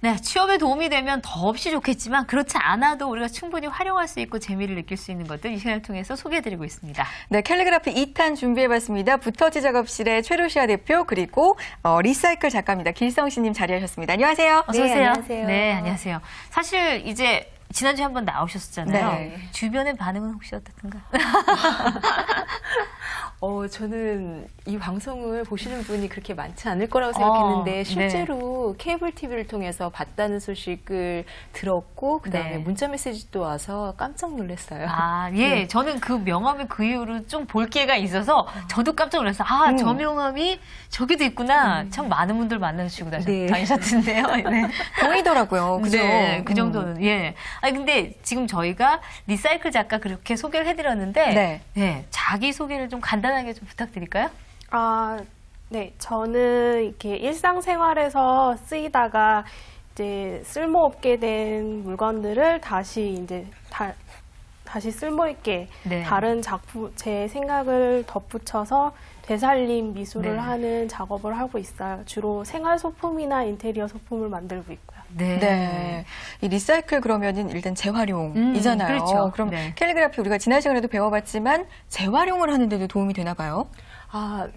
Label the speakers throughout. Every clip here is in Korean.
Speaker 1: 네, 취업에 도움이 되면 더없이 좋겠지만 그렇지 않아도 우리가 충분히 활용할 수 있고 재미를 느낄 수 있는 것들 이 시간을 통해서 소개해드리고 있습니다.
Speaker 2: 네, 캘리그라피 2탄 준비해봤습니다. 붓터치 작업실의 최루시아 대표 그리고 리사이클 작가입니다. 길성씨님 자리하셨습니다. 안녕하세요.
Speaker 1: 어서 오세요.
Speaker 3: 네, 안녕하세요.
Speaker 1: 네, 안녕하세요. 사실 이제 지난주에 한번 나오셨었잖아요.
Speaker 2: 네.
Speaker 1: 주변의 반응은 혹시 어떻든가?
Speaker 3: 저는 이 방송을 보시는 분이 그렇게 많지 않을 거라고 생각했는데
Speaker 1: 네.
Speaker 3: 실제로 케이블 TV를 통해서 봤다는 소식을 들었고 그다음에
Speaker 1: 네.
Speaker 3: 문자 메시지도 와서 깜짝 놀랐어요.
Speaker 1: 아, 예.
Speaker 3: 네.
Speaker 1: 저는 그 명함을 그 이후로 좀 볼 기회가 있어서 저도 깜짝 놀랐어요. 아, 저 명함이 저기도 있구나. 참 많은 분들 만나주시고
Speaker 3: 네.
Speaker 1: 다니셨던데요. 네.
Speaker 2: 보이더라고요. 그죠?
Speaker 1: 네, 그 정도는. 예. 아니, 근데 지금 저희가 리사이클 작가 그렇게 소개를 해드렸는데,
Speaker 2: 네.
Speaker 1: 네. 자기 소개를 좀 간단하게 좀 부탁드릴까요?
Speaker 4: 네. 저는 이렇게 일상생활에서 쓰이다가 이제 쓸모없게 된 물건들을 다시 이제 다시 쓸모있게
Speaker 1: 네.
Speaker 4: 다른 작품, 제 생각을 덧붙여서 되살림 미술을
Speaker 1: 네.
Speaker 4: 하는 작업을 하고 있어요. 주로 생활 소품이나 인테리어 소품을 만들고 있고요.
Speaker 1: 네.
Speaker 2: 네. 이 리사이클 그러면은 일단 재활용이잖아요.
Speaker 1: 그렇죠.
Speaker 2: 그럼
Speaker 1: 네.
Speaker 2: 캘리그라피 우리가 지난 시간에도 배워봤지만 재활용을 하는데도 도움이 되나 봐요.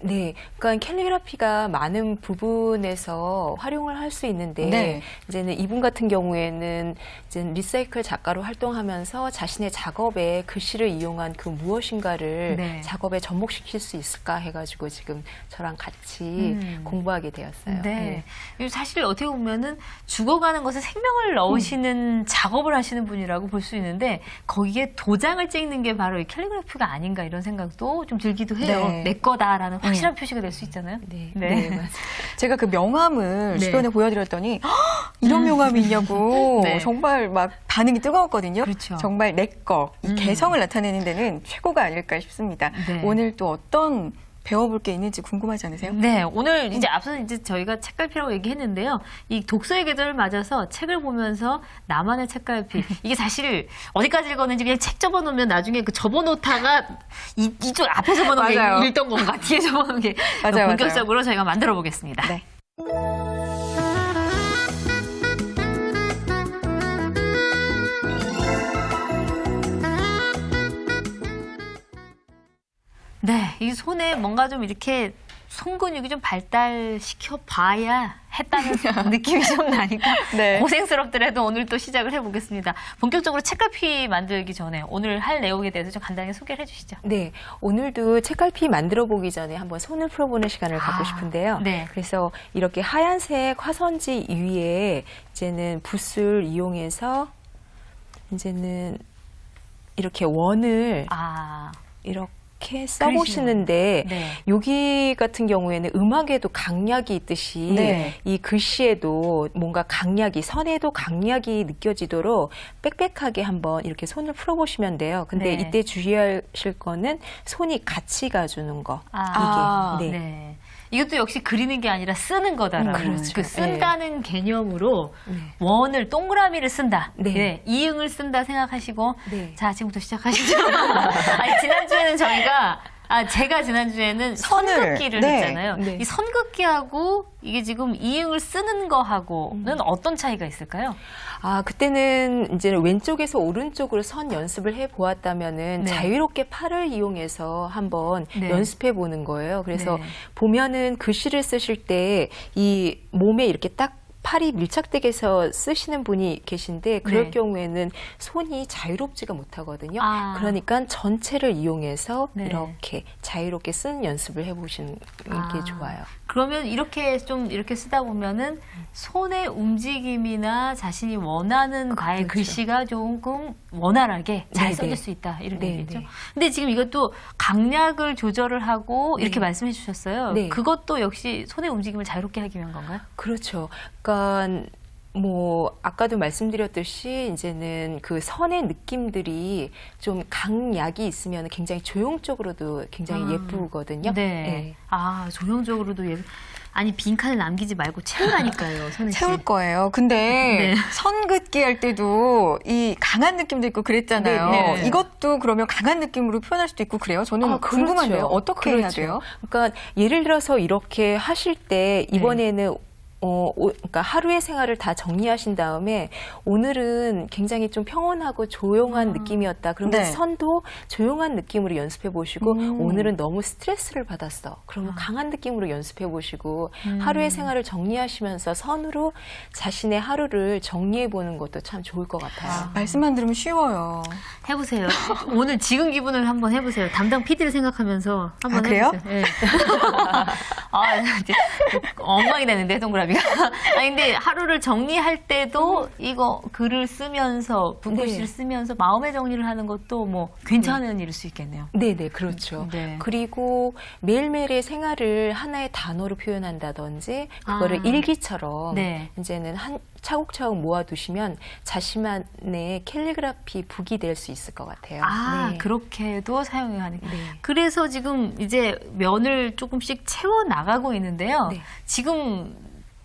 Speaker 3: 네. 그러니까 캘리그라피가 많은 부분에서 활용을 할 수 있는데
Speaker 2: 네.
Speaker 3: 이제는 이분 같은 경우에는 이제 리사이클 작가로 활동하면서 자신의 작업에 글씨를 이용한 그 무엇인가를
Speaker 1: 네.
Speaker 3: 작업에 접목시킬 수 있을까 해가지고 지금 저랑 같이 공부하게 되었어요.
Speaker 1: 네. 이거 사실 어떻게 보면은 죽어가는 것에 생명을 넣으시는 작업을 하시는 분이라고 볼 수 있는데 거기에 도장을 찍는 게 바로 이 캘리그래피가 아닌가 이런 생각도 좀 들기도 해요.
Speaker 2: 네.
Speaker 1: 내 거다라는 확실한 표시가 될 수 있잖아요.
Speaker 3: 네,
Speaker 1: 네.
Speaker 3: 네, 맞아요.
Speaker 2: 제가 그 명함을
Speaker 1: 네.
Speaker 2: 주변에 보여드렸더니 "헉, 이런 명함이 있냐고
Speaker 1: 네.
Speaker 2: 정말 막 반응이 뜨거웠거든요.
Speaker 1: 그렇죠.
Speaker 2: 정말 내 거, 이 개성을 나타내는 데는 최고가 아닐까 싶습니다.
Speaker 1: 네.
Speaker 2: 오늘 또 어떤 배워볼 게 있는지 궁금하지 않으세요?
Speaker 1: 네, 오늘 이제 앞서 이제 저희가 책갈피라고 얘기했는데요. 이 독서의 계절을 맞아서 책을 보면서 나만의 책갈피. 이게 사실 어디까지 읽었는지 그냥 책 접어놓으면 나중에 그 접어놓다가 이쪽 앞에 접어놓은
Speaker 2: 맞아요.
Speaker 1: 게 읽던 건가 뒤에 접어놓은 게
Speaker 2: 맞아요,
Speaker 1: 본격적으로 저희가 만들어 보겠습니다.
Speaker 2: 네.
Speaker 1: 네, 이 손에 뭔가 좀 이렇게 손 근육이 좀 발달시켜 봐야 했다는 느낌이 좀 나니까
Speaker 2: 네.
Speaker 1: 고생스럽더라도 오늘 또 시작을 해보겠습니다. 본격적으로 책갈피 만들기 전에 오늘 할 내용에 대해서 좀 간단하게 소개를 해주시죠.
Speaker 3: 네, 오늘도 책갈피 만들어 보기 전에 한번 손을 풀어보는 시간을 갖고 싶은데요.
Speaker 1: 네.
Speaker 3: 그래서 이렇게 하얀색 화선지 위에 이제는 붓을 이용해서 이제는 이렇게 원을 이렇게 써보시는데
Speaker 1: 네.
Speaker 3: 여기 같은 경우에는 음악에도 강약이 있듯이
Speaker 2: 네.
Speaker 3: 이 글씨에도 뭔가 강약이, 선에도 강약이 느껴지도록 빽빽하게 한번 이렇게 손을 풀어보시면 돼요. 근데
Speaker 1: 네.
Speaker 3: 이때 주의하실 거는 손이 같이 가주는 거. 이게. 네.
Speaker 1: 네. 이것도 역시 그리는 게 아니라 쓰는 거다라는
Speaker 3: 그렇죠.
Speaker 1: 그 쓴다는 개념으로
Speaker 3: 네.
Speaker 1: 원을 동그라미를 쓴다.
Speaker 3: 네.
Speaker 1: 이응을 쓴다 생각하시고
Speaker 3: 네.
Speaker 1: 자 지금부터 시작하시죠. 아니, 지난주에는 제가 지난주에는
Speaker 2: 선을,
Speaker 1: 선긋기를
Speaker 2: 네.
Speaker 1: 했잖아요.
Speaker 3: 네.
Speaker 1: 이 선긋기하고 이게 지금 이응을 쓰는 거하고는 어떤 차이가 있을까요?
Speaker 3: 그때는 이제 왼쪽에서 오른쪽으로 선 연습을 해 보았다면은
Speaker 1: 네.
Speaker 3: 자유롭게 팔을 이용해서 한번
Speaker 1: 네.
Speaker 3: 연습해 보는 거예요. 그래서
Speaker 1: 네.
Speaker 3: 보면은 글씨를 쓰실 때 이 몸에 이렇게 딱 팔이 밀착되게 해서 쓰시는 분이 계신데 그럴
Speaker 1: 네.
Speaker 3: 경우에는 손이 자유롭지가 못하거든요.
Speaker 1: 아.
Speaker 3: 그러니까 전체를 이용해서
Speaker 1: 네.
Speaker 3: 이렇게 자유롭게 쓰는 연습을 해보시는 게 좋아요.
Speaker 1: 그러면 이렇게 쓰다 보면은 손의 움직임이나 자신이 원하는 바의
Speaker 3: 그렇죠.
Speaker 1: 글씨가 조금 원활하게 잘
Speaker 3: 네,
Speaker 1: 써질
Speaker 3: 네.
Speaker 1: 수 있다 이런
Speaker 3: 네,
Speaker 1: 얘기죠.
Speaker 3: 네.
Speaker 1: 근데 지금 이것도 강약을 조절을 하고 이렇게 말씀해 주셨어요.
Speaker 3: 네.
Speaker 1: 그것도 역시 손의 움직임을 자유롭게 하기 위한 건가요?
Speaker 3: 그렇죠. 그러니까 아까도 말씀드렸듯이 이제는 그 선의 느낌들이 좀 강약이 있으면 굉장히 조형적으로도 굉장히 예쁘거든요.
Speaker 1: 네. 조형적으로도 아니 빈칸을 남기지 말고 채우라니까요, 선혜 씨.
Speaker 2: 채울 거예요. 근데
Speaker 1: 네.
Speaker 2: 선긋기 할 때도 이 강한 느낌도 있고 그랬잖아요.
Speaker 1: 네, 네.
Speaker 2: 이것도 그러면 강한 느낌으로 표현할 수도 있고 그래요? 저는 궁금한데요.
Speaker 3: 그렇죠.
Speaker 2: 어떻게 해야 돼요?
Speaker 3: 그러니까 예를 들어서 이렇게 하실 때 이번에는 그러니까 하루의 생활을 다 정리하신 다음에 오늘은 굉장히 좀 평온하고 조용한 느낌이었다. 그러면
Speaker 2: 네.
Speaker 3: 선도 조용한 느낌으로 연습해 보시고 오늘은 너무 스트레스를 받았어. 그러면 강한 느낌으로 연습해 보시고 하루의 생활을 정리하시면서 선으로 자신의 하루를 정리해 보는 것도 참 좋을 것 같아요.
Speaker 2: 말씀만 들으면 쉬워요.
Speaker 1: 해보세요. 오늘 지금 기분을 한번 해보세요. 담당 PD를 생각하면서 한번
Speaker 2: 그래요?
Speaker 1: 해보세요. 네. 이제 엉망이 되는데 동그라미가. 아니 근데 하루를 정리할 때도 이거 글을 쓰면서 붓글씨를 쓰면서 마음의 정리를 하는 것도 뭐 괜찮은 일일 수 있겠네요.
Speaker 3: 네네, 그렇죠.
Speaker 1: 네.
Speaker 3: 그리고 매일매일의 생활을 하나의 단어로 표현한다든지 그거를 일기처럼
Speaker 1: 네.
Speaker 3: 이제는 차곡차곡 모아두시면 자신만의 캘리그라피 북이 될 수 있을 것 같아요. 네.
Speaker 1: 그렇게도 사용해야 하는.
Speaker 3: 네.
Speaker 1: 그래서 지금 이제 면을 조금씩 채워 나가고 있는데요.
Speaker 3: 네.
Speaker 1: 지금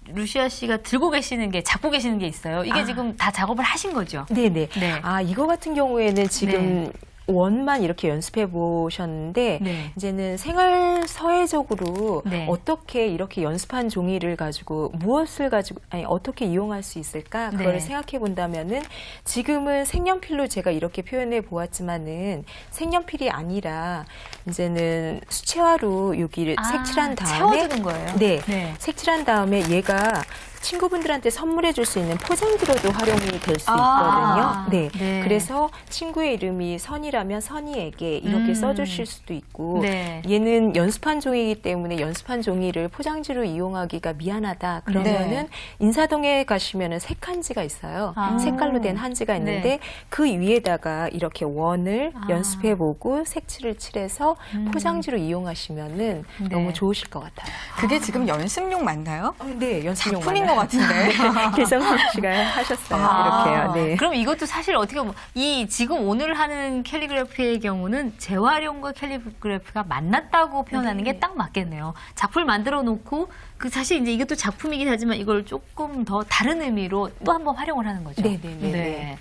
Speaker 1: 루시아 씨가 들고 계시는 게, 잡고 계시는 게 있어요. 이게 지금 다 작업을 하신 거죠?
Speaker 3: 네네.
Speaker 1: 네.
Speaker 3: 이거 같은 경우에는 지금 원만 이렇게 연습해 보셨는데
Speaker 1: 네.
Speaker 3: 이제는 생활 서예적으로
Speaker 1: 네.
Speaker 3: 어떻게 이렇게 연습한 종이를 가지고 무엇을 가지고 어떻게 이용할 수 있을까 그거를
Speaker 1: 네.
Speaker 3: 생각해 본다면은 지금은 색연필로 제가 이렇게 표현해 보았지만은 색연필이 아니라 이제는 수채화로 여기를 색칠한 다음에
Speaker 1: 채워주는 거예요?
Speaker 3: 네.
Speaker 1: 네.
Speaker 3: 색칠한 다음에 얘가 친구분들한테 선물해 줄 수 있는 포장지로도 활용이 될 수 있거든요. 네.
Speaker 1: 네.
Speaker 3: 그래서 친구의 이름이 선이라면 선이에게 이렇게 써주실 수도 있고
Speaker 1: 네.
Speaker 3: 얘는 연습한 종이기 때문에 연습한 종이를 포장지로 이용하기가 미안하다. 그러면은
Speaker 2: 네.
Speaker 3: 인사동에 가시면은 색한지가 있어요. 색깔로 된 한지가 있는데
Speaker 1: 네.
Speaker 3: 그 위에다가 이렇게 원을 연습해보고 색칠을 칠해서 포장지로 이용하시면은
Speaker 1: 네.
Speaker 3: 너무 좋으실 것 같아요.
Speaker 2: 그게 지금 연습용 맞나요?
Speaker 3: 네, 연습용
Speaker 2: 작품인 것 같은데.
Speaker 3: 길성훈 씨가 하셨어요. 이렇게요. 네.
Speaker 1: 그럼 이것도 사실 어떻게 보면 이 지금 오늘 하는 캘리그래피의 경우는 재활용과 캘리그래피가 만났다고 표현하는 게 딱 맞겠네요. 작품을 만들어 놓고 그 사실 이제 이것도 작품이긴 하지만 이걸 조금 더 다른 의미로 또 한번 활용을 하는 거죠.
Speaker 3: 네네네.
Speaker 1: 네.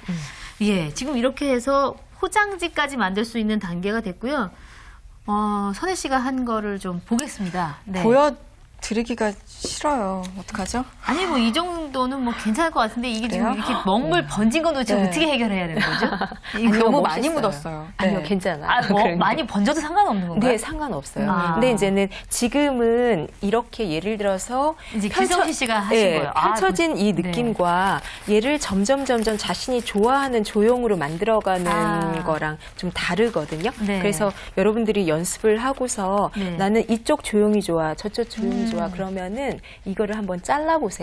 Speaker 1: 예, 지금 이렇게 해서 포장지까지 만들 수 있는 단계가 됐고요. 선혜 씨가 한 거를 좀 보겠습니다. 네.
Speaker 2: 보여드리기가 싫어요. 어떡하죠?
Speaker 1: 아니 뭐 이 정도는 뭐 괜찮을 것 같은데 이게 지금
Speaker 2: 그래요?
Speaker 1: 이렇게 먹물 번진 건 도대체
Speaker 2: 네.
Speaker 1: 어떻게 해결해야 되는 거죠?
Speaker 2: 아니,
Speaker 1: 이거
Speaker 2: 너무
Speaker 3: 멋있어요.
Speaker 2: 많이 묻었어요.
Speaker 3: 아니요,
Speaker 2: 네.
Speaker 3: 괜찮아요.
Speaker 1: 뭐
Speaker 3: 그런 게.
Speaker 1: 많이 번져도 상관없는 건가요?
Speaker 3: 네, 상관없어요.
Speaker 1: 아.
Speaker 3: 근데 이제는 지금은 이렇게 예를 들어서
Speaker 1: 이제 기성씨 씨가 하신
Speaker 3: 네,
Speaker 1: 거예요.
Speaker 3: 펼쳐진 이
Speaker 1: 네.
Speaker 3: 느낌과 얘를 점점 자신이 좋아하는 조형으로 만들어가는 거랑 좀 다르거든요.
Speaker 1: 네.
Speaker 3: 그래서 여러분들이 연습을 하고서
Speaker 1: 네.
Speaker 3: 나는 이쪽 조형이 좋아, 저쪽 조형이 좋아 그러면은 이거를 한번 잘라보세요.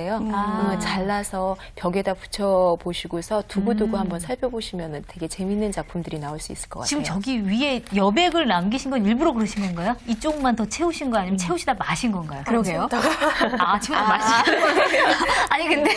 Speaker 3: 잘라서 벽에다 붙여보시고서 두고두고 한번 살펴보시면은 되게 재밌는 작품들이 나올 수 있을 것 같아요.
Speaker 1: 지금 저기 위에 여백을 남기신 건 일부러 그러신 건가요? 이쪽만 더 채우신 거 아니면 채우시다 마신 건가요?
Speaker 2: 그러게요.
Speaker 1: 채우다 마신 거예요? 아니 근데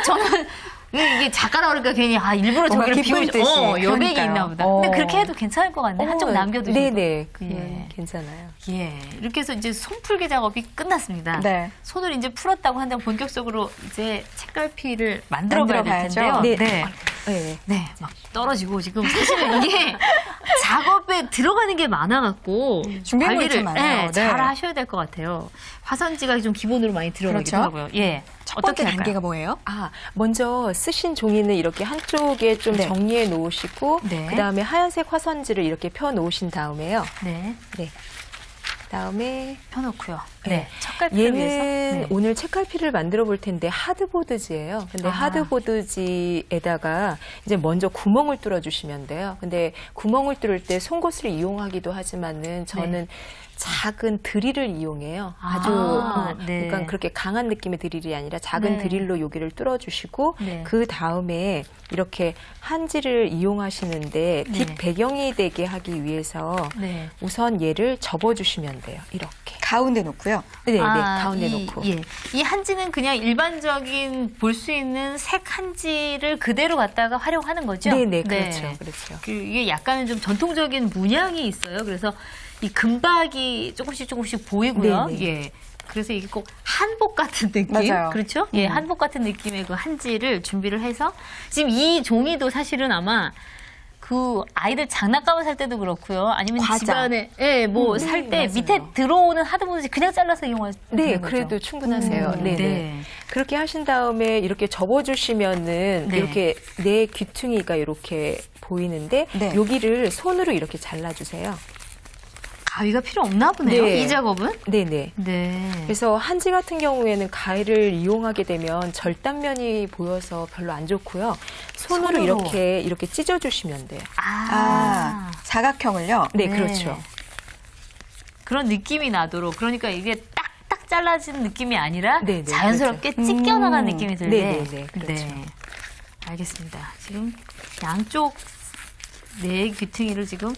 Speaker 1: 저는 이게 작가라 그러니까 괜히 일부러
Speaker 2: 뭔가
Speaker 1: 저기를
Speaker 2: 기쁜 듯이.
Speaker 1: 여백이
Speaker 2: 그러니까요.
Speaker 1: 있나 보다. 근데 그렇게 해도 괜찮을 것 같네. 한쪽 남겨두시고.
Speaker 3: 네네.
Speaker 1: 예.
Speaker 3: 괜찮아요.
Speaker 1: 예, 이렇게 해서 이제 손풀기 작업이 끝났습니다.
Speaker 2: 네.
Speaker 1: 손을 이제 풀었다고 한다면 본격적으로 이제 책갈피를 만들어 봐야 될
Speaker 2: 만들어
Speaker 1: 텐데요.
Speaker 2: 봐야죠.
Speaker 3: 네.
Speaker 1: 네.
Speaker 3: 네.
Speaker 1: 막 떨어지고 지금 사실은 이게 작업에 들어가는 게 많아갖고
Speaker 2: 준비물
Speaker 1: 관리를
Speaker 2: 좀 많아요. 네.
Speaker 1: 잘 하셔야 될 것 같아요. 화선지가 좀 기본으로 많이 들어가기도
Speaker 2: 그렇죠.
Speaker 1: 하고요. 예,
Speaker 2: 첫
Speaker 1: 어떻게
Speaker 2: 번째
Speaker 1: 할까요?
Speaker 2: 단계가 뭐예요?
Speaker 3: 먼저 쓰신 종이는 이렇게 한쪽에 좀
Speaker 2: 네.
Speaker 3: 정리해 놓으시고,
Speaker 1: 네.
Speaker 3: 그 다음에 하얀색 화선지를 이렇게 펴 놓으신 다음에요.
Speaker 1: 네,
Speaker 3: 네. 그 다음에
Speaker 1: 펴놓고요.
Speaker 3: 네.
Speaker 1: 네, 책갈피를 위해서.
Speaker 3: 얘는
Speaker 1: 네.
Speaker 3: 오늘 책갈피를 만들어 볼 텐데 하드보드지예요. 근데 하드보드지에다가 이제 먼저 구멍을 뚫어 주시면 돼요. 근데 구멍을 뚫을 때 송곳을 이용하기도 하지만은 저는 작은 드릴을 이용해요. 아주
Speaker 1: 네.
Speaker 3: 그러니까 그렇게 강한 느낌의 드릴이 아니라 작은
Speaker 1: 네.
Speaker 3: 드릴로 여기를 뚫어주시고
Speaker 1: 네.
Speaker 3: 그 다음에 이렇게 한지를 이용하시는데
Speaker 1: 네.
Speaker 3: 뒷 배경이 되게 하기 위해서
Speaker 1: 네.
Speaker 3: 우선 얘를 접어주시면 돼요. 이렇게.
Speaker 2: 가운데 놓고요.
Speaker 3: 네, 가운데
Speaker 1: 이,
Speaker 3: 놓고.
Speaker 1: 예. 이 한지는 그냥 일반적인 볼 수 있는 색 한지를 그대로 갖다가 활용하는 거죠?
Speaker 3: 네네, 그렇죠. 그렇죠.
Speaker 1: 이게 약간은 좀 전통적인 문양이 있어요. 그래서 이 금박이 조금씩 보이고요.
Speaker 3: 네네.
Speaker 1: 예. 그래서 이게 꼭 한복 같은 느낌.
Speaker 2: 맞아요.
Speaker 1: 그렇죠? 예, 한복 같은 느낌의 그 한지를 준비를 해서 지금 이 종이도 사실은 아마 그 아이들 장난감을 살 때도 그렇고요. 아니면
Speaker 2: 과자.
Speaker 1: 집안에 뭐 살 때
Speaker 3: 맞아요.
Speaker 1: 밑에 들어오는 하드보드 그냥 잘라서 이용하시면
Speaker 3: 네,
Speaker 1: 되는 거죠.
Speaker 3: 그래도 충분하세요. 네, 네.
Speaker 1: 네.
Speaker 3: 그렇게 하신 다음에 이렇게 접어주시면은
Speaker 1: 네.
Speaker 3: 이렇게 내 귀퉁이가 이렇게 보이는데
Speaker 2: 네.
Speaker 3: 여기를 손으로 이렇게 잘라주세요.
Speaker 1: 가위가 필요 없나 보네요.
Speaker 3: 네.
Speaker 1: 이 작업은.
Speaker 3: 네네.
Speaker 1: 네.
Speaker 3: 그래서 한지 같은 경우에는 가위를 이용하게 되면 절단면이 보여서 별로 안 좋고요. 손으로
Speaker 1: 손으로.
Speaker 3: 이렇게 찢어주시면 돼요.
Speaker 2: 아, 사각형을요?
Speaker 3: 네,
Speaker 1: 네.
Speaker 3: 그렇죠.
Speaker 1: 그런 느낌이 나도록. 그러니까 이게 딱딱 잘라진 느낌이 아니라
Speaker 3: 네, 네,
Speaker 1: 자연스럽게 찢겨나가는 느낌이 들때.
Speaker 3: 네, 네, 네, 그렇죠.
Speaker 1: 알겠습니다. 지금 양쪽 네 귀퉁이를 지금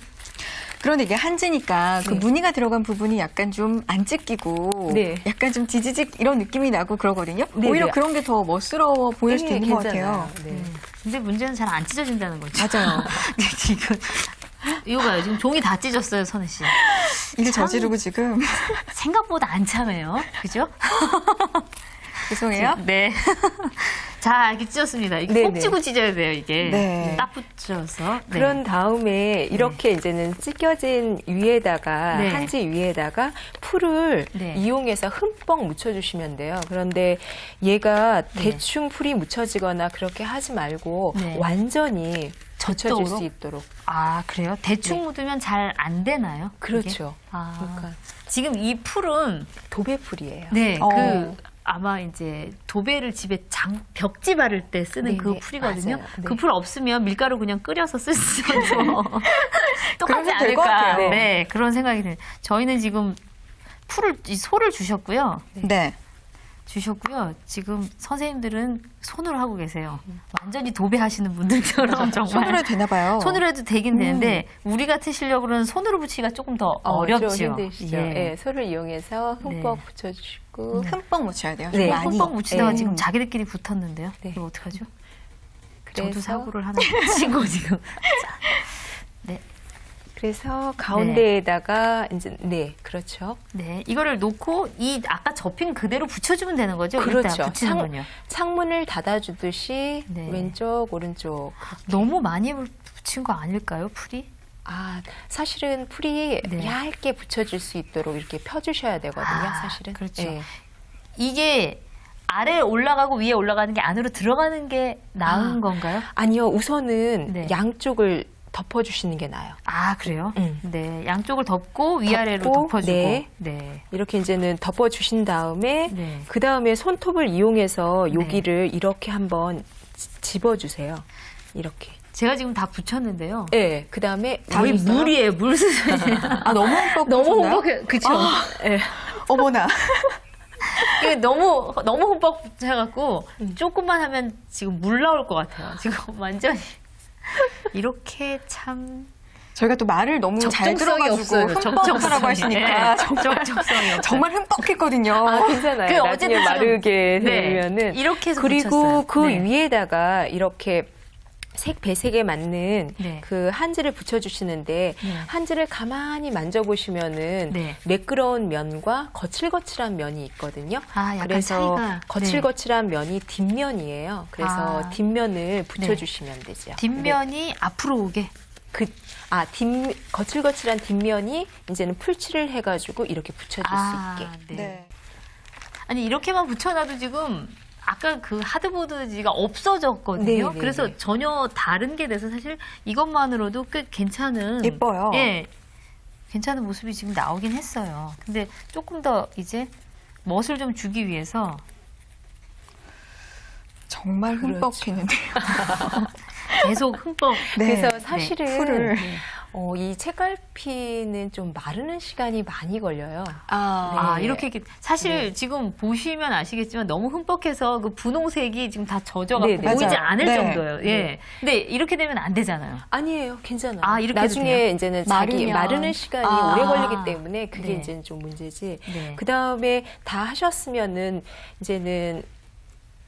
Speaker 2: 그런데 이게 한지니까 그
Speaker 3: 네.
Speaker 2: 무늬가 들어간 부분이 약간 좀 안 찢기고
Speaker 3: 네.
Speaker 2: 약간 좀 지지직 이런 느낌이 나고 그러거든요.
Speaker 3: 네,
Speaker 2: 오히려
Speaker 3: 네.
Speaker 2: 그런 게 더 멋스러워 보일 수도
Speaker 3: 네,
Speaker 2: 있는 것
Speaker 3: 괜찮아요.
Speaker 2: 같아요.
Speaker 3: 네.
Speaker 1: 근데 문제는 잘 안 찢어진다는 거죠.
Speaker 2: 맞아요.
Speaker 1: 지금 이거 봐요. 지금 종이 다 찢었어요, 선혜 씨.
Speaker 2: 일을 저지르고 지금
Speaker 1: 생각보다 안 참해요. 그죠?
Speaker 2: 죄송해요.
Speaker 1: 네. 자, 이렇게 찢었습니다. 이게
Speaker 3: 네,
Speaker 1: 꼭
Speaker 3: 네.
Speaker 1: 찌고 찢어야 돼요, 이게.
Speaker 2: 네.
Speaker 1: 딱 붙여서. 네.
Speaker 3: 그런 다음에 이렇게 이제는 찢겨진 위에다가
Speaker 1: 네.
Speaker 3: 한지 위에다가 풀을
Speaker 1: 네.
Speaker 3: 이용해서 흠뻑 묻혀주시면 돼요. 그런데 얘가 대충 풀이 묻혀지거나 그렇게 하지 말고
Speaker 1: 네.
Speaker 3: 완전히 젖혀질
Speaker 1: 젖도록?
Speaker 3: 수 있도록.
Speaker 1: 아, 그래요? 대충 묻으면 잘 안 되나요? 이게?
Speaker 3: 그렇죠.
Speaker 1: 아,
Speaker 3: 그러니까
Speaker 1: 지금 이 풀은
Speaker 3: 도배풀이에요.
Speaker 1: 네,
Speaker 2: 어.
Speaker 1: 아마 이제 도배를 집에 벽지 바를 때 쓰는
Speaker 3: 네,
Speaker 1: 그
Speaker 3: 네,
Speaker 1: 풀이거든요.
Speaker 3: 맞아요. 네.
Speaker 1: 그 풀 없으면 밀가루 그냥 끓여서 쓰셔도 똑하지
Speaker 2: 그러면 될것
Speaker 1: 않을까.
Speaker 2: 같아요.
Speaker 1: 네, 그런 생각이 드네요. 저희는 지금 이 소를 주셨고요.
Speaker 2: 네.
Speaker 1: 지금 선생님들은 손으로 하고 계세요. 완전히 도배하시는 분들처럼 정말.
Speaker 2: 손으로 해도 되나 봐요.
Speaker 1: 손으로 해도 되긴 되는데 우리 같은 실력으로는 손으로 붙이기가 조금 더 어렵죠.
Speaker 3: 좀 힘드시죠.
Speaker 1: 예.
Speaker 3: 네, 소를 이용해서 흠뻑
Speaker 1: 네.
Speaker 3: 붙여주시고
Speaker 2: 흠뻑 묻혀야 돼요.
Speaker 3: 네.
Speaker 2: 많이.
Speaker 1: 흠뻑 묻히다가
Speaker 3: 네.
Speaker 1: 지금 자기들끼리 붙었는데요.
Speaker 3: 네.
Speaker 1: 이거 어떡하죠?
Speaker 3: 그래서
Speaker 1: 저도 사고를 하나 치고 지금.
Speaker 3: 그래서 가운데에다가 이제 네 그렇죠.
Speaker 1: 네, 이거를 놓고 이 아까 접힌 그대로 붙여주면 되는 거죠?
Speaker 3: 그렇죠.
Speaker 1: 일단 붙이는군요.
Speaker 3: 창문을 닫아주듯이
Speaker 1: 네.
Speaker 3: 왼쪽 오른쪽.
Speaker 1: 너무 많이 붙인 거 아닐까요, 풀이?
Speaker 3: 아 사실은 풀이
Speaker 1: 네.
Speaker 3: 얇게 붙여질 수 있도록 이렇게 펴주셔야 되거든요. 사실은.
Speaker 1: 그렇죠.
Speaker 3: 네.
Speaker 1: 이게 아래에 올라가고 위에 올라가는 게 안으로 들어가는 게 나은 건가요?
Speaker 3: 아니요, 우선은
Speaker 1: 네.
Speaker 3: 양쪽을 덮어주시는 게 나아요.
Speaker 1: 아, 그래요?
Speaker 3: 응.
Speaker 1: 네, 양쪽을 덮고 위아래로
Speaker 3: 덮고,
Speaker 1: 덮어주고.
Speaker 3: 네.
Speaker 1: 네.
Speaker 3: 이렇게 이제는 덮어주신 다음에
Speaker 1: 네.
Speaker 3: 그 다음에 손톱을 이용해서 여기를 이렇게 한번 집어주세요. 이렇게.
Speaker 1: 제가 지금 다 붙였는데요.
Speaker 3: 네, 그 다음에
Speaker 1: 거의 물이에요, 물 수준.
Speaker 2: 아, 너무 흠뻑
Speaker 1: 너무
Speaker 2: 묻혔나요?
Speaker 1: 흠뻑해, 그쵸? 네.
Speaker 2: 어머나.
Speaker 1: 이게 너무 흠뻑 붙여갖고 조금만 하면 지금 물 나올 것 같아요. 지금 완전히 이렇게 참
Speaker 2: 저희가 또 말을 너무 잘
Speaker 1: 적정성이
Speaker 2: 들어가지고
Speaker 1: 없어요.
Speaker 2: 흠뻑하라고 하시니까
Speaker 1: 적정성이 없어요.
Speaker 2: 정말 흠뻑했거든요.
Speaker 3: 아, 괜찮아요.
Speaker 1: 그
Speaker 3: 나중에
Speaker 1: 어쨌든
Speaker 3: 마르게
Speaker 1: 네,
Speaker 3: 되면은
Speaker 1: 이렇게 해서
Speaker 3: 그리고
Speaker 1: 붙였어요.
Speaker 3: 그
Speaker 1: 네.
Speaker 3: 위에다가 이렇게 배색에 맞는
Speaker 1: 네.
Speaker 3: 그 한지를 붙여주시는데
Speaker 1: 네.
Speaker 3: 한지를 가만히 만져보시면은
Speaker 1: 네.
Speaker 3: 매끄러운 면과 거칠거칠한 면이 있거든요.
Speaker 1: 아, 약간
Speaker 3: 그래서
Speaker 1: 차이가.
Speaker 3: 거칠거칠한 면이 뒷면이에요. 그래서
Speaker 1: 아.
Speaker 3: 뒷면을 붙여주시면 되죠.
Speaker 1: 뒷면이 앞으로 오게.
Speaker 3: 거칠거칠한 뒷면이 이제는 풀칠을 해가지고 이렇게 붙여줄 수 있게.
Speaker 1: 네.
Speaker 2: 네.
Speaker 1: 아니 이렇게만 붙여놔도 지금 아까 그 하드보드지가 없어졌거든요.
Speaker 3: 네, 네,
Speaker 1: 그래서
Speaker 3: 네.
Speaker 1: 전혀 다른 게 돼서 사실 이것만으로도 꽤 괜찮은
Speaker 2: 예뻐요.
Speaker 1: 예, 괜찮은 모습이 지금 나오긴 했어요. 근데 조금 더 이제 멋을 좀 주기 위해서
Speaker 2: 정말
Speaker 3: 그렇죠.
Speaker 2: 흠뻑했는데요.
Speaker 1: 계속 흠뻑.
Speaker 2: 네.
Speaker 3: 그래서 사실은
Speaker 2: 풀을.
Speaker 3: 이 책갈피는 좀 마르는 시간이 많이 걸려요.
Speaker 2: 아,
Speaker 1: 아, 이렇게 사실
Speaker 3: 네.
Speaker 1: 지금 보시면 아시겠지만 너무 흠뻑해서 그 분홍색이 지금 다 젖어갖고
Speaker 3: 네, 네.
Speaker 1: 보이지
Speaker 2: 맞아요.
Speaker 1: 않을
Speaker 2: 네.
Speaker 1: 정도예요. 예.
Speaker 3: 네.
Speaker 1: 근데 이렇게 되면 안 되잖아요.
Speaker 3: 아니에요, 괜찮아요.
Speaker 1: 아, 이렇게 해도
Speaker 3: 나중에
Speaker 1: 돼요?
Speaker 3: 이제는
Speaker 2: 마르면.
Speaker 3: 마르는 시간이
Speaker 2: 아.
Speaker 3: 오래 걸리기 때문에 그게
Speaker 1: 네.
Speaker 3: 이제는 좀 문제지.
Speaker 1: 네.
Speaker 3: 그 다음에 다 하셨으면은 이제는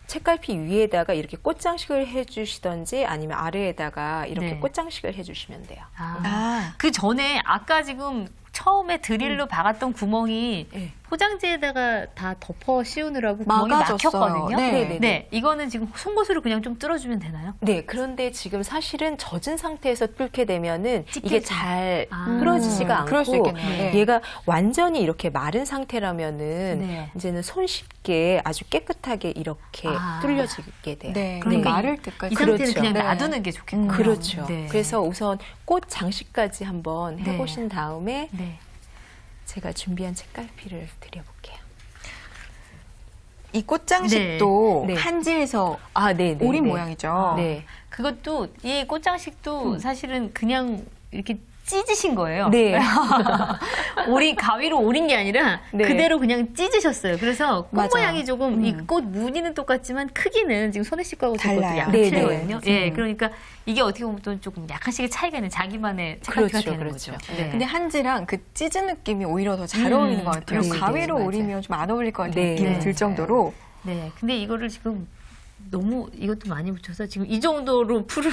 Speaker 3: 책갈피 위에다가 이렇게 꽃장식을 해주시던지 아니면 아래에다가 이렇게
Speaker 1: 네.
Speaker 3: 꽃장식을 해주시면 돼요.
Speaker 2: 아.
Speaker 1: 그 전에 아까 지금 처음에 드릴로 박았던 구멍이
Speaker 3: 네.
Speaker 1: 포장지에다가 다 덮어 씌우느라고 구멍이
Speaker 2: 막아줬어요.
Speaker 1: 막혔거든요.
Speaker 2: 네.
Speaker 1: 네, 이거는 지금 송곳으로 그냥 좀 뚫어주면 되나요?
Speaker 3: 네, 그런데 지금 사실은 젖은 상태에서 뚫게 되면은 이게
Speaker 1: 찢겨지나?
Speaker 3: 잘
Speaker 1: 아.
Speaker 3: 뚫어지지가
Speaker 2: 그럴 수
Speaker 3: 않고
Speaker 2: 있겠네요. 네.
Speaker 3: 얘가 완전히 이렇게 마른 상태라면은
Speaker 1: 네.
Speaker 3: 이제는 손쉽게 아주 깨끗하게 이렇게
Speaker 1: 아.
Speaker 3: 뚫려지게 돼요.
Speaker 2: 네.
Speaker 1: 그러니까
Speaker 2: 마를 때까지.
Speaker 1: 이 상태는
Speaker 3: 그렇죠.
Speaker 1: 그냥
Speaker 2: 네.
Speaker 1: 놔두는 게 좋겠군요.
Speaker 3: 그렇죠.
Speaker 1: 네.
Speaker 3: 그래서 우선 꽃 장식까지 한번
Speaker 1: 네.
Speaker 3: 해보신 다음에
Speaker 1: 네.
Speaker 3: 제가 준비한 책갈피를 드려볼게요.
Speaker 2: 이 꽃장식도
Speaker 3: 네. 네.
Speaker 2: 한지에서
Speaker 3: 아, 네, 네.
Speaker 2: 오린
Speaker 3: 네.
Speaker 2: 모양이죠.
Speaker 3: 네.
Speaker 1: 그것도 이 꽃장식도 사실은 그냥 이렇게 찢으신 거예요.
Speaker 3: 네.
Speaker 1: 가위로 오린 게 아니라
Speaker 3: 네.
Speaker 1: 그대로 그냥 찢으셨어요. 그래서 꽃
Speaker 2: 맞아요.
Speaker 1: 모양이 조금 이 꽃 무늬는 똑같지만 크기는 지금 손에 씻고 하고
Speaker 2: 달라요.
Speaker 1: 약간
Speaker 3: 네,
Speaker 1: 틀리거든요.
Speaker 3: 네.
Speaker 1: 예, 그러니까 이게 어떻게 보면 또 조금 약간씩의 차이가 있는 자기만의 책갈피가
Speaker 3: 그렇죠,
Speaker 1: 되는
Speaker 3: 그렇죠.
Speaker 1: 거죠.
Speaker 3: 네.
Speaker 2: 근데 한지랑 그 찢은 느낌이 오히려 더 잘 어울리는 것 같아요.
Speaker 3: 네,
Speaker 2: 가위로
Speaker 3: 네,
Speaker 2: 오리면 좀 안 어울릴 것 같은
Speaker 3: 네,
Speaker 2: 느낌이
Speaker 1: 네.
Speaker 2: 들 정도로.
Speaker 1: 네, 근데 이거를 지금 너무 이것도 많이 붙여서 지금 이 정도로 풀을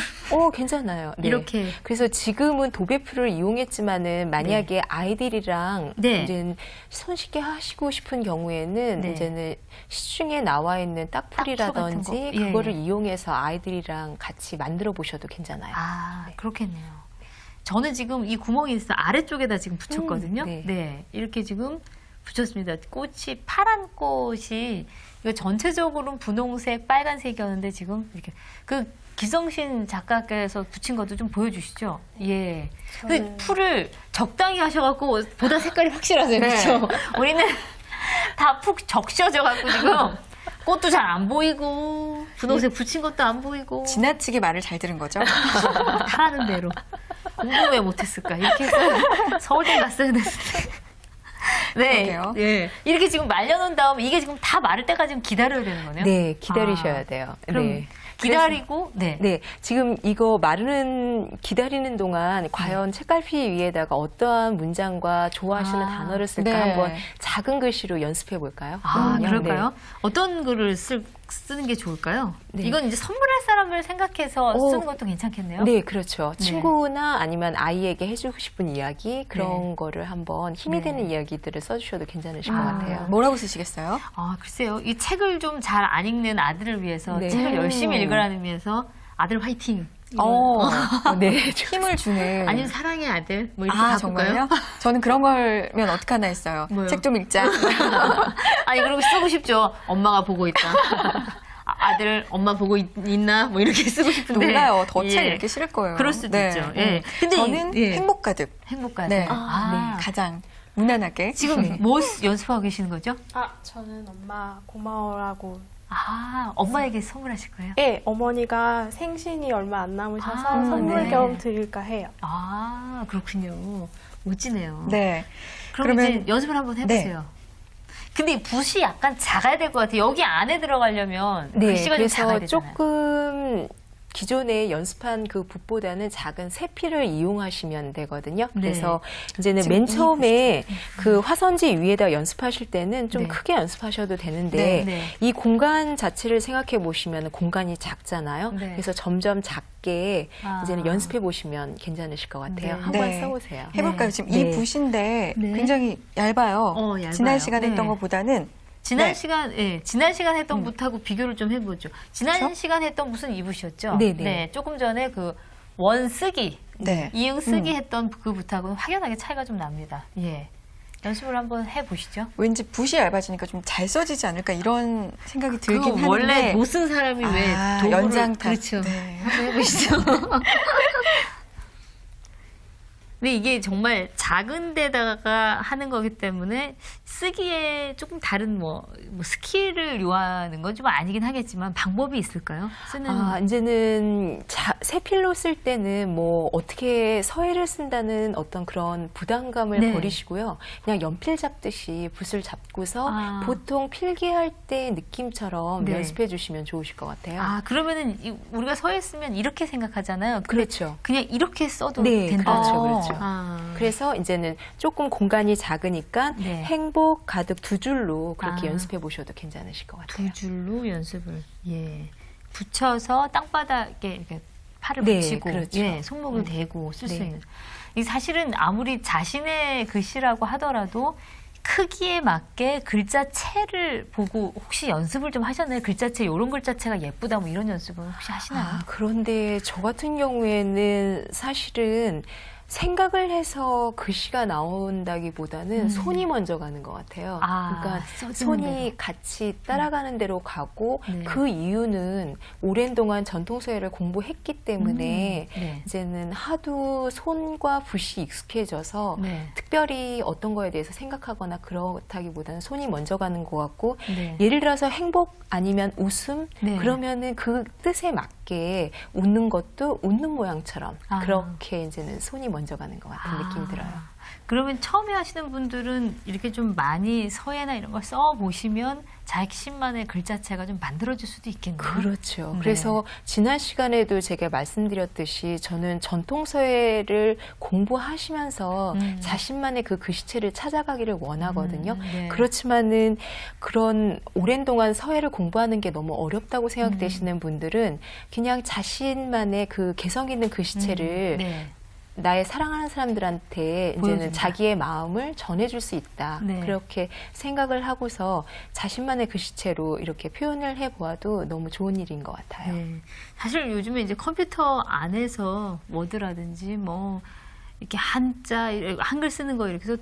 Speaker 3: 괜찮아요. 네.
Speaker 1: 이렇게
Speaker 3: 그래서 지금은 도배풀을 이용했지만은 만약에 아이들이랑
Speaker 1: 네.
Speaker 3: 이제 손쉽게 하시고 싶은 경우에는
Speaker 1: 네.
Speaker 3: 이제는 시중에 나와 있는 딱풀이라든지
Speaker 1: 딱풀 같은 거. 예,
Speaker 3: 그거를
Speaker 1: 예.
Speaker 3: 이용해서 아이들이랑 같이 만들어 보셔도 괜찮아요.
Speaker 1: 아, 그렇겠네요. 저는 지금 이 구멍이 있어 아래쪽에다 지금 붙였거든요.
Speaker 3: 네.
Speaker 1: 네, 이렇게 지금 붙였습니다. 꽃이 파란 꽃이 이거 전체적으로는 분홍색, 빨간색이었는데 지금 이렇게 그 기성신 작가께서 붙인 것도 좀 보여주시죠. 예. 근데
Speaker 4: 저는-
Speaker 1: 풀을 적당히 하셔갖고 보다 색깔이 확실하세요.
Speaker 2: 네.
Speaker 1: 그렇죠? 우리는 다 푹 적셔져갖고 지금 꽃도 잘 안 보이고 분홍색 붙인 것도 안 보이고
Speaker 2: 지나치게 말을 잘 들은 거죠.
Speaker 1: 하라는 대로 공부 왜 못했을까 이렇게 해서 서울대 갔어야 됐을 때. 네,
Speaker 2: 그러게요.
Speaker 1: 예. 이렇게 지금 말려놓은 다음에 이게 지금 다 마를 때까지 지금 기다려야 되는 거네요.
Speaker 3: 네, 기다리셔야
Speaker 1: 아,
Speaker 3: 돼요.
Speaker 1: 그럼
Speaker 3: 네.
Speaker 1: 기다리고 네.
Speaker 3: 네, 지금 이거 기다리는 동안 과연 책갈피 위에다가 어떠한 문장과 좋아하시는
Speaker 1: 아,
Speaker 3: 단어를 쓸까
Speaker 2: 네.
Speaker 3: 한번 작은 글씨로 연습해 볼까요?
Speaker 1: 아,
Speaker 3: 그러면요.
Speaker 1: 그럴까요?
Speaker 3: 네.
Speaker 1: 어떤 글을 쓰는 게 좋을까요?
Speaker 3: 네.
Speaker 1: 이건 이제 선물할 사람을 생각해서
Speaker 3: 오.
Speaker 1: 쓰는 것도 괜찮겠네요.
Speaker 3: 네, 그렇죠.
Speaker 1: 네.
Speaker 3: 친구나 아니면 아이에게 해주고 싶은 이야기 그런 거를 한번 힘이
Speaker 1: 네.
Speaker 3: 되는 이야기들을 써주셔도 괜찮으실 것
Speaker 1: 아.
Speaker 3: 같아요.
Speaker 2: 뭐라고 쓰시겠어요?
Speaker 1: 아, 글쎄요. 이 책을 좀 잘 안 읽는 아들을 위해서
Speaker 3: 네.
Speaker 1: 책을 열심히 읽으라는 의미에서 아들 화이팅.
Speaker 3: 네,
Speaker 2: 힘을 주는.
Speaker 1: 아니면 사랑의 아들 뭐 이렇게
Speaker 2: 아,
Speaker 1: 바꿀까요?
Speaker 2: 정말요? 저는 그런 걸면 어떡하나 했어요.
Speaker 1: 뭐요?
Speaker 2: 책 좀 읽자.
Speaker 1: 아니 그러고 쓰고 싶죠. 엄마가 보고 있다. 아들 엄마 보고 있나 뭐 이렇게 쓰고 싶은데
Speaker 2: 놀라요. 더
Speaker 1: 예.
Speaker 2: 책 읽기 싫을 거예요.
Speaker 1: 그럴 수도 있죠. 예.
Speaker 2: 근데
Speaker 1: 근데
Speaker 2: 저는
Speaker 1: 예.
Speaker 2: 행복 가득.
Speaker 1: 행복까지.
Speaker 2: 네.
Speaker 1: 아,
Speaker 2: 가장 무난하게.
Speaker 1: 지금
Speaker 2: 네.
Speaker 1: 뭐 연습하고 계시는 거죠?
Speaker 4: 저는 엄마 고마워라고.
Speaker 1: 아, 엄마에게 선물하실 거예요?
Speaker 4: 예, 어머니가 생신이 얼마 안 남으셔서
Speaker 1: 아,
Speaker 4: 선물
Speaker 1: 네.
Speaker 4: 겸 드릴까 해요.
Speaker 1: 아, 그렇군요. 멋지네요.
Speaker 2: 네.
Speaker 1: 그럼
Speaker 2: 그러면-
Speaker 1: 이제 연습을 한번 해보세요. 근데 이 붓이 약간 작아야 될 것 같아요. 여기 안에 들어가려면
Speaker 3: 네,
Speaker 1: 글씨가 좀 작아야
Speaker 3: 그래서
Speaker 1: 되잖아요.
Speaker 3: 조금 기존에 연습한 그 붓보다는 작은 세필을 이용하시면 되거든요.
Speaker 1: 네.
Speaker 3: 그래서 이제는
Speaker 2: 지금
Speaker 3: 맨
Speaker 2: 이
Speaker 3: 처음에 그 화선지 위에다 연습하실 때는 좀
Speaker 1: 네.
Speaker 3: 크게 연습하셔도 되는데
Speaker 1: 네, 네.
Speaker 3: 이 공간 자체를 생각해 보시면 공간이 작잖아요.
Speaker 1: 네.
Speaker 3: 그래서 점점 작게
Speaker 1: 아.
Speaker 3: 이제는 연습해 보시면 괜찮으실 것 같아요.
Speaker 1: 네.
Speaker 3: 한번
Speaker 2: 네.
Speaker 3: 써보세요.
Speaker 2: 해볼까요?
Speaker 1: 네.
Speaker 2: 지금
Speaker 3: 네.
Speaker 2: 이 붓인데
Speaker 1: 네.
Speaker 2: 굉장히 얇아요.
Speaker 1: 얇아요.
Speaker 2: 지난 시간에 했던
Speaker 1: 네.
Speaker 2: 것보다는
Speaker 1: 지난
Speaker 2: 네.
Speaker 1: 지난 시간 했던 붓하고 비교를 좀 해보죠. 지난
Speaker 2: 그렇죠?
Speaker 1: 시간 했던 붓은 이 붓이었죠?
Speaker 3: 네네.
Speaker 1: 조금 전에 그 원 쓰기,
Speaker 2: 네.
Speaker 1: 이응 쓰기 했던 그 붓하고는 확연하게 차이가 좀 납니다. 예. 연습을 한번 해보시죠.
Speaker 2: 왠지 붓이 얇아지니까 좀 잘 써지지 않을까 이런 생각이 들긴
Speaker 1: 그거
Speaker 2: 하는데
Speaker 1: 원래 못 쓴 사람이 왜 도구를
Speaker 2: 연장탓.
Speaker 1: 그렇죠.
Speaker 2: 네.
Speaker 1: 한번 해보시죠. 근데 이게 정말 작은 데다가 하는 거기 때문에 쓰기에 조금 다른 뭐 스킬을 요하는 건 좀 아니긴 하겠지만 방법이 있을까요? 쓰는
Speaker 3: 이제는 세필로 쓸 때는 뭐 어떻게 서예를 쓴다는 어떤 그런 부담감을
Speaker 1: 네.
Speaker 3: 버리시고요. 그냥 연필 잡듯이 붓을 잡고서
Speaker 1: 아.
Speaker 3: 보통 필기할 때 느낌처럼
Speaker 1: 네.
Speaker 3: 연습해 주시면 좋으실 것 같아요.
Speaker 1: 그러면은 우리가 서예 쓰면 이렇게 생각하잖아요. 근데
Speaker 3: 그렇죠.
Speaker 1: 그냥 이렇게 써도
Speaker 3: 네,
Speaker 1: 된다.
Speaker 3: 그렇죠, 그렇죠. 그래서 이제는 조금 공간이 작으니까
Speaker 1: 네.
Speaker 3: 행복 가득 두 줄로 그렇게
Speaker 1: 아.
Speaker 3: 연습해 보셔도 괜찮으실 것 같아요.
Speaker 1: 두 줄로 연습을 붙여서 땅바닥에 이렇게 팔을
Speaker 3: 네,
Speaker 1: 붙이고
Speaker 3: 그렇죠.
Speaker 1: 손목을 대고 쓸 수
Speaker 3: 네.
Speaker 1: 있는. 이 사실은 아무리 자신의 글씨라고 하더라도 크기에 맞게 글자체를 보고 혹시 연습을 좀 하셨나요? 글자체, 이런 글자체가 예쁘다 뭐 이런 연습은 혹시 하시나요?
Speaker 3: 그런데 저 같은 경우에는 사실은 생각을 해서 글씨가 나온다기보다는 손이 먼저 가는 것 같아요. 그러니까
Speaker 1: 써주는
Speaker 3: 손이
Speaker 1: 대로.
Speaker 3: 같이 따라가는 대로 가고
Speaker 1: 네.
Speaker 3: 그 이유는 오랜 동안 전통서예를 공부했기 때문에
Speaker 1: 네.
Speaker 3: 이제는 하도 손과 붓이 익숙해져서
Speaker 1: 네.
Speaker 3: 특별히 어떤 거에 대해서 생각하거나 그렇다기보다는 손이 먼저 가는 것 같고
Speaker 1: 네.
Speaker 3: 예를 들어서 행복 아니면 웃음
Speaker 1: 네.
Speaker 3: 그러면은 그 뜻에 맞게 웃는 것도 웃는 모양처럼
Speaker 1: 아.
Speaker 3: 그렇게 이제는 손이 먼저 가는 것 같은 느낌이 들어요.
Speaker 1: 그러면 처음에 하시는 분들은 이렇게 좀 많이 서예나 이런 걸 써보시면 자신만의 글자체가 좀 만들어질 수도 있겠네요.
Speaker 3: 그렇죠.
Speaker 1: 네.
Speaker 3: 그래서 지난 시간에도 제가 말씀드렸듯이 저는 전통서예를 공부하시면서 자신만의 그 글씨체를 찾아가기를 원하거든요.
Speaker 1: 네.
Speaker 3: 그렇지만은 그런 오랜 동안 서예를 공부하는 게 너무 어렵다고 생각되시는 분들은 그냥 자신만의 그 개성 있는 글씨체를
Speaker 1: 네.
Speaker 3: 나의 사랑하는 사람들한테 이제는
Speaker 1: 보여준다.
Speaker 3: 자기의 마음을 전해줄 수 있다.
Speaker 1: 네.
Speaker 3: 그렇게 생각을 하고서 자신만의 글씨체로 이렇게 표현을 해보아도 너무 좋은 일인 것 같아요.
Speaker 1: 네. 사실 요즘에 이제 컴퓨터 안에서 워드라든지 뭐 이렇게 한자, 한글 쓰는 거 이렇게 해서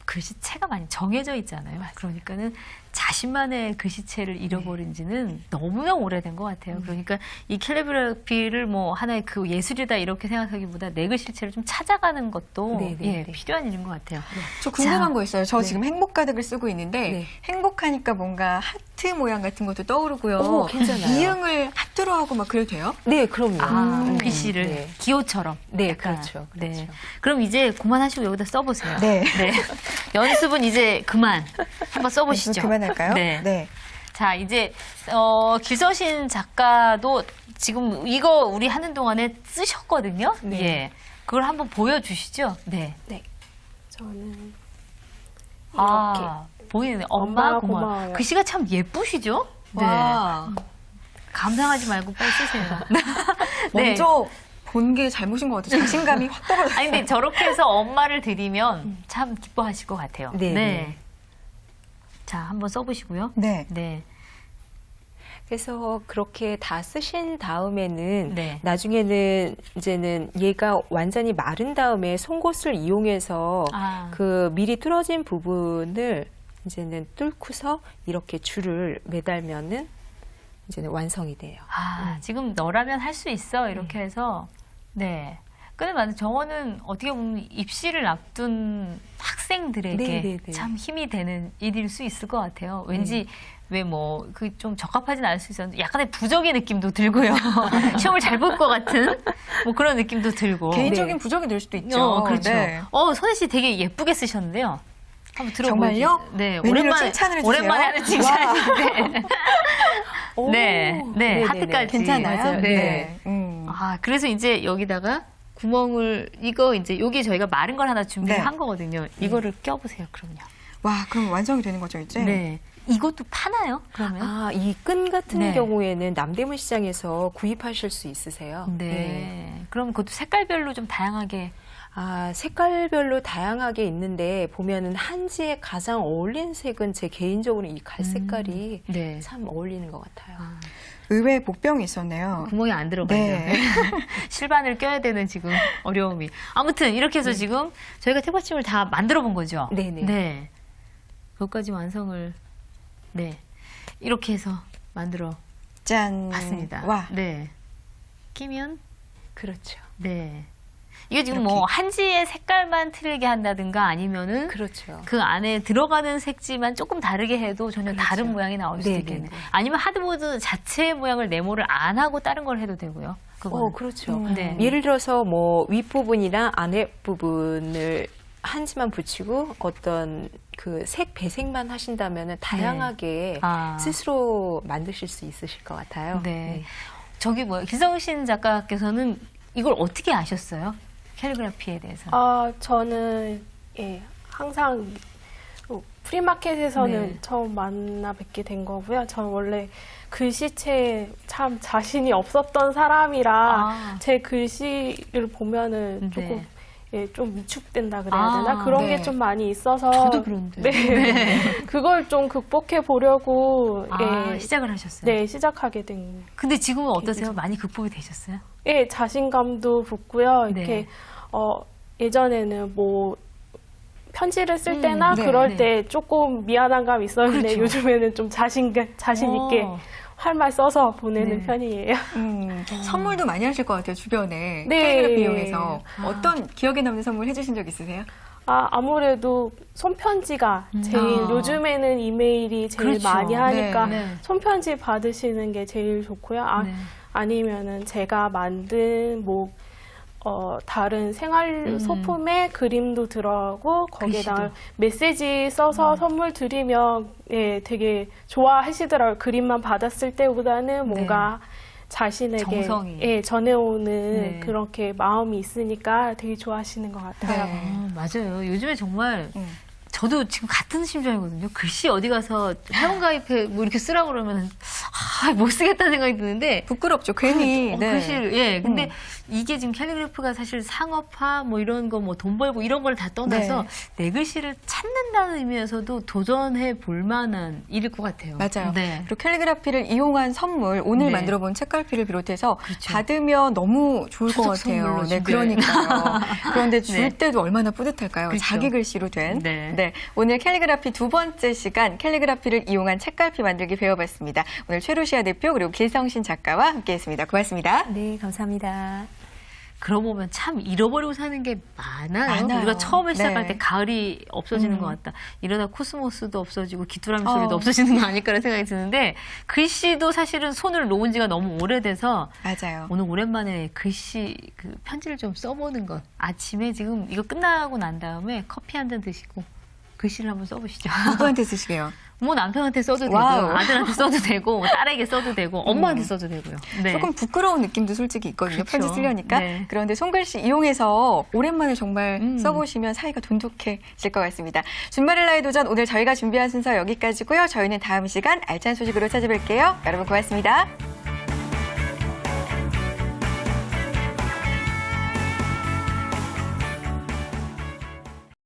Speaker 1: 글씨체가 많이 정해져 있잖아요. 그러니까는 자신만의 글씨체를 잃어버린 지는 너무나 오래된 것 같아요. 그러니까 이 캘리그래피를 뭐 하나의 그 예술이다 이렇게 생각하기보다 내 글씨체를 좀 찾아가는 것도
Speaker 3: 네, 네,
Speaker 1: 예,
Speaker 3: 네.
Speaker 1: 필요한 일인 것 같아요.
Speaker 2: 저 궁금한
Speaker 1: 자,
Speaker 2: 거 있어요. 저
Speaker 3: 네.
Speaker 2: 지금 행복 가득을 쓰고 있는데
Speaker 3: 네.
Speaker 2: 행복하니까 뭔가 하트 모양 같은 것도 떠오르고요.
Speaker 3: 오, 괜찮아요.
Speaker 2: 이응을 하트로 하고 막 그래도 돼요?
Speaker 3: 네, 그럼요.
Speaker 1: 글씨를
Speaker 3: 네.
Speaker 1: 기호처럼.
Speaker 3: 네,
Speaker 1: 약간.
Speaker 3: 그렇죠.
Speaker 1: 네.
Speaker 3: 그렇죠.
Speaker 1: 그럼 이제 그만하시고 여기다 써보세요.
Speaker 2: 네.
Speaker 1: 연습은 이제 그만. 한번 써보시죠.
Speaker 2: 그만할까요?
Speaker 1: 네. 자, 이제 길서신 작가도 지금 이거 우리 하는 동안에 쓰셨거든요.
Speaker 3: 네.
Speaker 1: 예. 그걸 한번 보여주시죠. 네.
Speaker 4: 네. 저는 이렇게
Speaker 1: 보이네. 엄마
Speaker 4: 엄마
Speaker 1: 고마워.
Speaker 4: 고마워요.
Speaker 1: 글씨가 참 예쁘시죠? 네.
Speaker 2: 와.
Speaker 1: 감상하지 말고 빨리 쓰세요. 네.
Speaker 2: 먼저 본 게 잘못인 것 같아요. 자신감이 확 떨어졌어요.
Speaker 1: 아니, 근데 저렇게 해서 엄마를 드리면 참 기뻐하실 것 같아요.
Speaker 3: 네, 네.
Speaker 1: 자, 한번 써보시고요.
Speaker 2: 네.
Speaker 1: 네.
Speaker 3: 그래서 그렇게 다 쓰신 다음에는
Speaker 1: 네.
Speaker 3: 나중에는 이제는 얘가 완전히 마른 다음에 송곳을 이용해서 그 미리 뚫어진 부분을 이제는 뚫고서 이렇게 줄을 매달면은 이제는 완성이 돼요.
Speaker 1: 지금 너라면 할 수 있어. 이렇게 해서. 네. 근데 맞아. 저거는 어떻게 보면 입시를 앞둔 학생들에게
Speaker 3: 네, 네, 네.
Speaker 1: 참 힘이 되는 일일 수 있을 것 같아요. 왠지 왜 뭐 그 좀 적합하진 않을 수 있었는데 약간의 부적의 느낌도 들고요. 시험을 잘 볼 것 같은 뭐 그런 느낌도 들고.
Speaker 2: 개인적인 부적이 될 수도 있죠.
Speaker 1: 그렇죠.
Speaker 2: 네.
Speaker 1: 선혜 씨 되게 예쁘게 쓰셨는데요. 한번 들어보세요.
Speaker 2: 정말요?
Speaker 1: 네.
Speaker 2: 웬일로 칭찬을 해주세요?
Speaker 1: 오랜만에 하는 칭찬인데.
Speaker 3: 오,
Speaker 1: 네.
Speaker 3: 네네네.
Speaker 1: 하트까지.
Speaker 2: 괜찮아요?
Speaker 1: 맞아요. 네.
Speaker 2: 음.
Speaker 1: 그래서 이제 여기다가 구멍을, 이거 이제 여기 저희가 마른 걸 하나 준비를
Speaker 2: 네.
Speaker 1: 한 거거든요. 이거를 껴보세요, 그럼요.
Speaker 2: 와, 그럼 완성이 되는 거죠, 이제?
Speaker 1: 네. 이것도 파나요, 그러면?
Speaker 3: 이 끈 같은
Speaker 1: 네.
Speaker 3: 경우에는 남대문 시장에서 구입하실 수 있으세요.
Speaker 1: 네. 그럼 그것도 색깔별로 좀 다양하게.
Speaker 3: 색깔별로 다양하게 있는데 보면은 한지에 가장 어울리는 색은 제 개인적으로 이 갈색깔이
Speaker 1: 네.
Speaker 3: 참 어울리는 것 같아요.
Speaker 2: 의외의 복병이 있었네요.
Speaker 1: 구멍이 안 들어가요.
Speaker 2: 네.
Speaker 1: 실반을 껴야 되는 지금 어려움이. 아무튼 이렇게 해서 지금 저희가 택받침을 다 만들어 본 거죠.
Speaker 3: 네네.
Speaker 1: 네. 그것까지 완성을 이렇게 해서 만들어
Speaker 2: 짠.
Speaker 1: 봤습니다.
Speaker 2: 와.
Speaker 1: 네. 끼면
Speaker 3: 그렇죠.
Speaker 1: 네. 이게 지금
Speaker 2: 이렇게.
Speaker 1: 뭐 한지의 색깔만 틀리게 한다든가 아니면은
Speaker 3: 그렇죠.
Speaker 1: 그 안에 들어가는 색지만 조금 다르게 해도 전혀
Speaker 3: 그렇죠.
Speaker 1: 다른 모양이 나올 수도
Speaker 3: 네네네.
Speaker 1: 있겠네요. 아니면 하드보드 자체의 모양을 네모를 안 하고 다른 걸 해도 되고요. 그거는.
Speaker 3: 그렇죠.
Speaker 1: 네.
Speaker 3: 예를 들어서 뭐 윗부분이랑 아랫부분을 한지만 붙이고 어떤 그 색 배색만 하신다면은 다양하게 스스로 만드실 수 있으실 것 같아요.
Speaker 1: 네. 저기 기성신 작가께서는 이걸 어떻게 아셨어요? 캘리그래피에 대해서.
Speaker 4: 저는 항상 프리마켓에서는
Speaker 1: 네.
Speaker 4: 처음 만나 뵙게 된 거고요. 저 원래 글씨체에 참 자신이 없었던 사람이라 제 글씨를 보면은
Speaker 1: 네.
Speaker 4: 조금 좀 위축된다 그래야 되나?
Speaker 1: 아,
Speaker 4: 그런
Speaker 2: 네.
Speaker 4: 게 좀 많이 있어서
Speaker 1: 저도 그런데.
Speaker 4: 네. 그걸 좀 극복해 보려고
Speaker 1: 시작을 하셨어요.
Speaker 4: 네, 시작하게 된.
Speaker 1: 근데 지금은 어떠세요? 많이 극복이 되셨어요?
Speaker 4: 예, 자신감도 붙고요.
Speaker 1: 네.
Speaker 4: 이렇게 예전에는 뭐 편지를 쓸 때나
Speaker 2: 네,
Speaker 4: 그럴
Speaker 1: 네.
Speaker 4: 때 조금 미안한 감이 있었는데
Speaker 1: 그렇죠.
Speaker 4: 요즘에는 좀 자신 있게
Speaker 1: 어.
Speaker 4: 할 말 써서 보내는
Speaker 1: 네.
Speaker 4: 편이에요.
Speaker 2: 선물도 많이 하실 것 같아요, 주변에.
Speaker 4: 네.
Speaker 2: 캘리그래피 이용해서. 어떤 기억에 남는 선물 해주신 적 있으세요?
Speaker 4: 아무래도 손편지가 제일
Speaker 1: 아.
Speaker 4: 요즘에는 이메일이 제일
Speaker 1: 그렇죠.
Speaker 4: 많이 하니까
Speaker 1: 네.
Speaker 4: 손편지 받으시는 게 제일 좋고요.
Speaker 1: 네.
Speaker 4: 아니면은 제가 만든 뭐 다른 생활 소품에 그림도 들어가고 거기에다가
Speaker 1: 글씨도.
Speaker 4: 메시지 써서 선물 드리면 예, 되게 좋아하시더라고요. 그림만 받았을 때보다는 뭔가 자신에게
Speaker 1: 정성이.
Speaker 4: 예, 전해오는
Speaker 1: 네.
Speaker 4: 그렇게 마음이 있으니까 되게 좋아하시는 것 같아요.
Speaker 2: 네.
Speaker 1: 맞아요. 요즘에 정말
Speaker 2: 음.
Speaker 1: 저도 지금 같은 심정이거든요. 글씨 어디 가서 회원가입해 뭐 이렇게 쓰라고 그러면 못 쓰겠다는 생각이 드는데
Speaker 2: 부끄럽죠, 괜히. 네.
Speaker 1: 글씨를 예. 근데 이게 지금 캘리그래프가 사실 상업화 뭐 이런 거 뭐 돈 벌고 이런 걸 다 떠나서 내 글씨를 찾는다는 의미에서도 도전해 볼 만한 일일 것 같아요.
Speaker 2: 맞아요.
Speaker 1: 네.
Speaker 2: 그리고 캘리그라피를 이용한 선물, 오늘
Speaker 1: 네.
Speaker 2: 만들어본 책갈피를 비롯해서
Speaker 1: 그렇죠.
Speaker 2: 받으면 너무 좋을 것
Speaker 1: 추석
Speaker 2: 같아요.
Speaker 1: 선물로
Speaker 2: 네,
Speaker 1: 준비해.
Speaker 2: 그러니까요. 그런데 줄
Speaker 1: 네.
Speaker 2: 때도 얼마나 뿌듯할까요?
Speaker 1: 그렇죠.
Speaker 2: 자기 글씨로 된.
Speaker 1: 네.
Speaker 2: 오늘 캘리그라피 두 번째 시간, 캘리그라피를 이용한 책갈피 만들기 배워봤습니다. 오늘 최루시아 대표 그리고 길성신 작가와 함께했습니다. 고맙습니다.
Speaker 3: 네, 감사합니다.
Speaker 1: 그러고 보면 참 잃어버리고 사는 게 많아요.
Speaker 2: 많아요.
Speaker 1: 우리가 처음에 시작할
Speaker 2: 네.
Speaker 1: 때 가을이 없어지는 것 같다. 이러다 코스모스도 없어지고 귀뚜라미 소리도
Speaker 2: 어.
Speaker 1: 없어지는 거 아닐까라는 생각이 드는데 글씨도 사실은 손을 놓은 지가 너무 오래돼서
Speaker 2: 맞아요.
Speaker 1: 오늘 오랜만에 글씨 그 편지를 좀 써보는 것. 아침에 지금 이거 끝나고 난 다음에 커피 한 잔 드시고 글씨를 한번 써보시죠.
Speaker 2: 누구한테 쓰시게요?
Speaker 1: 뭐 남편한테 써도 되고요.
Speaker 2: 와우.
Speaker 1: 아들한테 써도 되고 딸에게 써도 되고 엄마한테 써도 되고요. 네.
Speaker 2: 조금 부끄러운 느낌도 솔직히 있거든요.
Speaker 1: 그렇죠.
Speaker 2: 편지 쓰려니까.
Speaker 1: 네.
Speaker 2: 그런데 손글씨 이용해서 오랜만에 정말
Speaker 1: 음.
Speaker 2: 써보시면 사이가 돈독해질 것 같습니다. 준마릴라의 도전 오늘 저희가 준비한 순서 여기까지고요. 저희는 다음 시간 알찬 소식으로 찾아뵐게요. 여러분 고맙습니다.